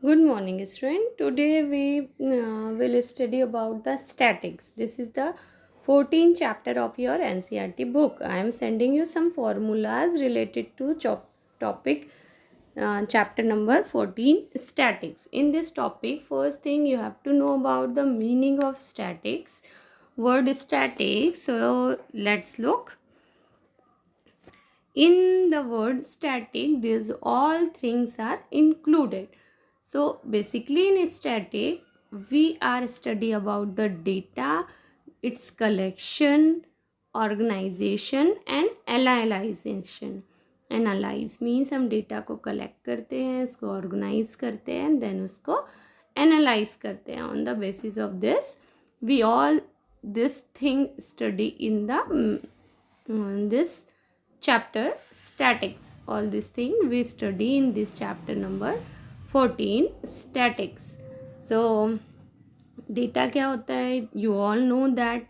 Good morning, student. Today we will study about the statics. This is the 14th chapter of your NCERT book. I am sending you some formulas related to topic chapter number 14, statics. In this topic, first thing you have to know about the meaning of statics. Word statics. So let's look. In the word static, these all things are included. So basically in static, we are study about the data, its collection, organization and analyzation. Analyze means हम data को collect करते हैं, इसको organise करते हैं, then उसको analyse करते हैं. On the basis of this we all this thing study in the this chapter statics. All this thing we study in this chapter number 14, statics. So data क्या होता है, you all know that.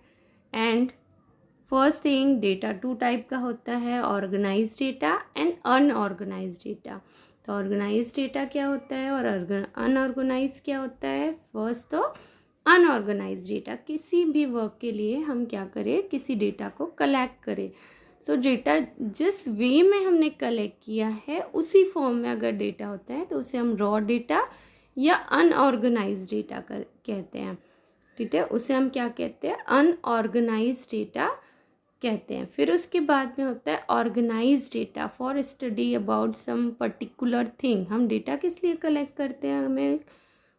And first thing, data two type का होता है, organized data and unorganized data. तो organise data क्या होता है और अनऑर्गेनाइज क्या होता है. फर्स्ट तो अनऑर्गेनाइज डेटा, किसी भी वर्क के लिए हम क्या करें, किसी डेटा को कलेक्ट करें. सो डेटा जिस वे में हमने कलेक्ट किया है उसी फॉर्म में अगर डेटा होता है तो उसे हम रॉ डेटा या अनऑर्गेनाइज डेटा कहते हैं. ठीक है, उसे हम क्या कहते हैं, अनऑर्गेनाइज डेटा कहते हैं. फिर उसके बाद में होता है organise data for study about some particular thing. हम डेटा किस लिए कलेक्ट करते हैं, हमें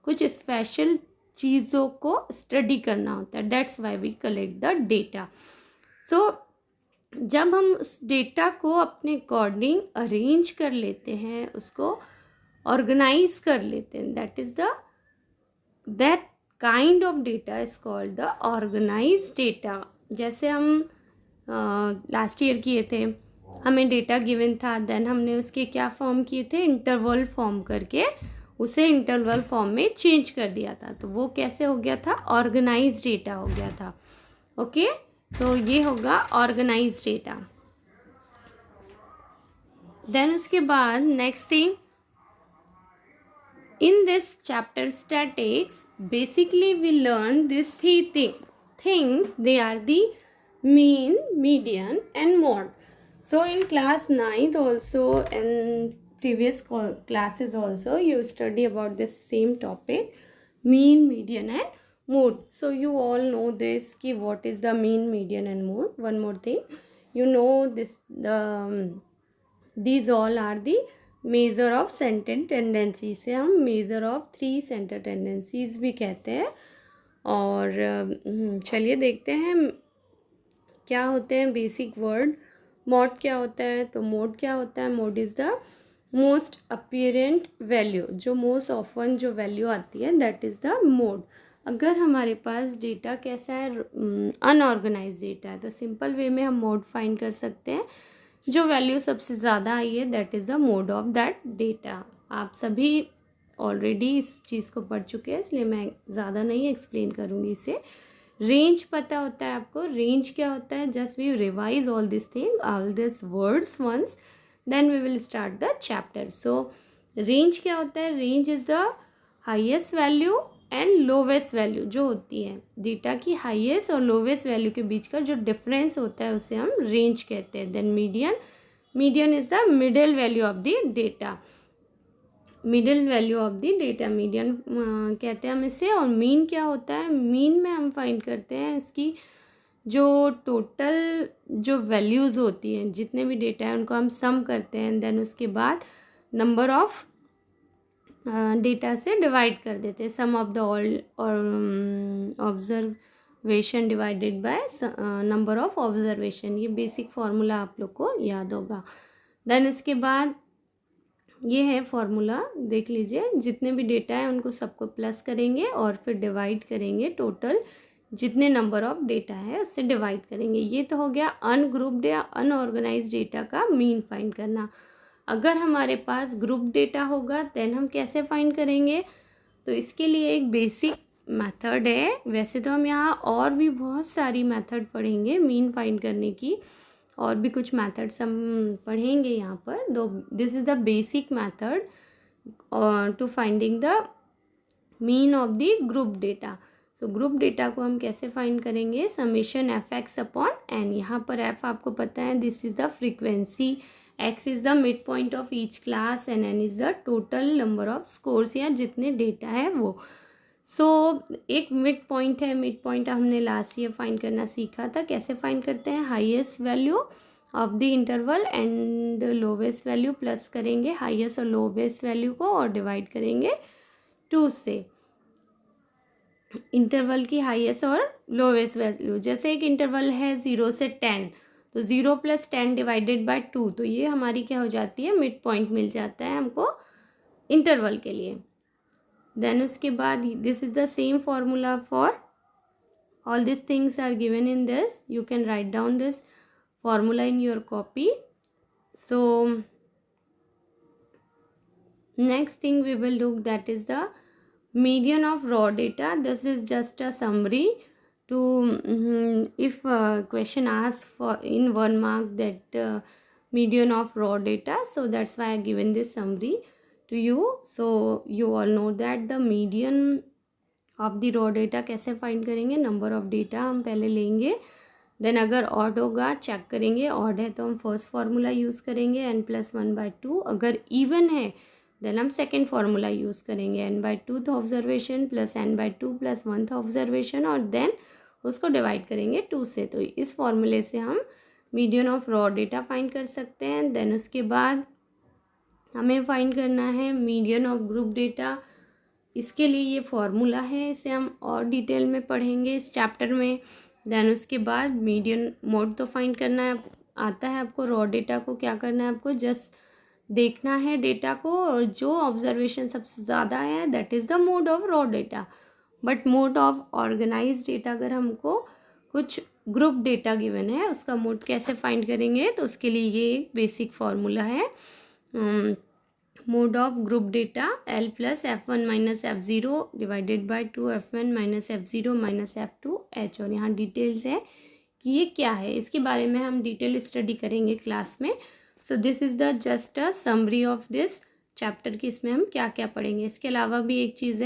कुछ स्पेशल चीज़ों को स्टडी करना होता है. That's why we collect the data. So जब हम उस डेटा को अपने अकॉर्डिंग अरेंज कर लेते हैं, उसको ऑर्गेनाइज कर लेते हैं, that kind of data is called the organise data. जैसे हम लास्ट ईयर किए थे, हमें डेटा गिवन था, देन हमने उसके क्या फॉर्म किए थे, इंटरवल फॉर्म करके उसे इंटरवल फॉर्म में चेंज कर दिया था. तो वो कैसे हो गया था, ऑर्गेनाइज डेटा हो गया था. ओके, सो ये होगा ऑर्गेनाइज डेटा. देन उसके बाद next thing in this chapter statics, basically we learn these three things. They are the mean, median and mode. So in class 9th also and previous classes also you study about this same topic, mean, median and mode. So you all know this ki what is the mean, median and mode. One more thing, you know this, these all are the measure of sentence tendency. से हम measure of 3 centre tendencies भी कहते हैं. और चलिए देखते हैं क्या होते हैं बेसिक वर्ड. मोड क्या होता है, तो मोड क्या होता है, mode is the most apparent value. जो मोस्ट ऑफन जो वैल्यू आती है दैट इज़ द मोड. अगर हमारे पास डेटा कैसा है, अनऑर्गेनाइज डेटा है, तो सिंपल वे में हम मोड फाइंड कर सकते हैं. जो वैल्यू सबसे ज़्यादा आई है that is the mode of that data. आप सभी ऑलरेडी इस चीज़ को पढ़ चुके हैं, इसलिए मैं ज़्यादा नहीं एक्सप्लेन करूँगी इसे. रेंज पता होता है आपको, रेंज क्या होता है, just we revise all this thing, all this words once, then we will start the chapter. So range क्या होता है, range is the highest value and lowest value जो होती है. डेटा की हाईएस्ट और लोवेस्ट वैल्यू के बीच का जो डिफरेंस होता है उसे हम रेंज कहते हैं. Then median, median is the middle value of the data, middle value of the data median कहते हैं हम इसे. और मीन क्या होता है, मीन में हम फाइंड करते हैं इसकी जो टोटल जो वैल्यूज़ होती हैं, जितने भी डेटा हैं उनको हम सम करते हैं, देन उसके बाद नंबर ऑफ डेटा से डिवाइड कर देते हैं. सम ऑफ द ऑल और observation divided by number of observation. ये बेसिक फार्मूला आप लोग को याद होगा. देन इसके बाद ये है फार्मूला, देख लीजिए. जितने भी डेटा है उनको सबको प्लस करेंगे और फिर डिवाइड करेंगे, टोटल जितने नंबर ऑफ डेटा है उससे डिवाइड करेंगे. ये तो हो गया अनग्रुप्ड या अनऑर्गेनाइज डेटा का मीन फाइंड करना. अगर हमारे पास ग्रुप डेटा होगा देन हम कैसे फाइंड करेंगे, तो इसके लिए एक बेसिक मेथड है. वैसे तो हम यहाँ और भी बहुत सारी मेथड पढ़ेंगे मीन फाइंड करने की, और भी कुछ मेथड्स हम पढ़ेंगे यहाँ पर. दो this is the basic method to finding the mean of the group data. So group data को हम कैसे फाइंड करेंगे, summation f x upon n. यहाँ पर एफ आपको पता है this is the frequency, x is the mid point of each class and n is the total number of scores या जितने डेटा है वो। सो एक मिड पॉइंट है, मिड पॉइंट हमने लास्ट ईयर फाइंड करना सीखा था। कैसे फाइंड करते हैं, highest value of the interval and lowest value plus करेंगे हाईएस्ट और लोवेस्ट वैल्यू को और डिवाइड करेंगे 2 से। इंटरवल की हाईएस्ट और लोवेस्ट वैल्यू, जैसे एक इंटरवल है 0 से 10, तो 0 + 10 डिवाइडेड बाय 2, तो ये हमारी क्या हो जाती है, मिड पॉइंट मिल जाता है हमको इंटरवल के लिए। देन उसके बाद this is the same formula for all this things are given in this, you can write down this formula in your copy. So next thing we will look, that is the median of raw data. This is just a summary to if question asks for in 1 mark that median of raw data, so that's why I given this summary to you. So you all know that the median of the raw data कैसे find करेंगे, number of data हम पहले लेंगे, then अगर odd होगा check करेंगे, odd है तो हम फर्स्ट फार्मूला यूज़ करेंगे n+1/2, अगर इवन है देन हम सेकेंड फार्मूला यूज़ करेंगे n/2th observation plus n/2 + 1th observation और देन उसको डिवाइड करेंगे 2 से। तो इस फार्मूले से हम median of raw data find कर सकते हैं। देन उसके बाद हमें फाइंड करना है मीडियन ऑफ ग्रुप डेटा। इसके लिए ये फार्मूला है, इसे हम और डिटेल में पढ़ेंगे इस चैप्टर में। देन उसके बाद मीडियन मोड तो फाइंड करना है आता है आपको, रॉ डेटा को क्या करना है आपको, जस्ट देखना है डेटा को और जो ऑब्जर्वेशन सबसे ज़्यादा है that is the mode of raw data. But mode of organise data, अगर हमको कुछ ग्रुप डेटा गिवन है उसका मोड कैसे फाइंड करेंगे, तो उसके लिए ये एक बेसिक फार्मूला है, mode of group data L + F1 - F0 divided by 2F1 - F0 - F2H। और यहाँ डिटेल्स है कि ये क्या है, इसके बारे में हम डिटेल स्टडी करेंगे क्लास में। So this is the just a summary of this chapter कि इसमें हम क्या क्या पढ़ेंगे। इसके अलावा भी एक चीज़ है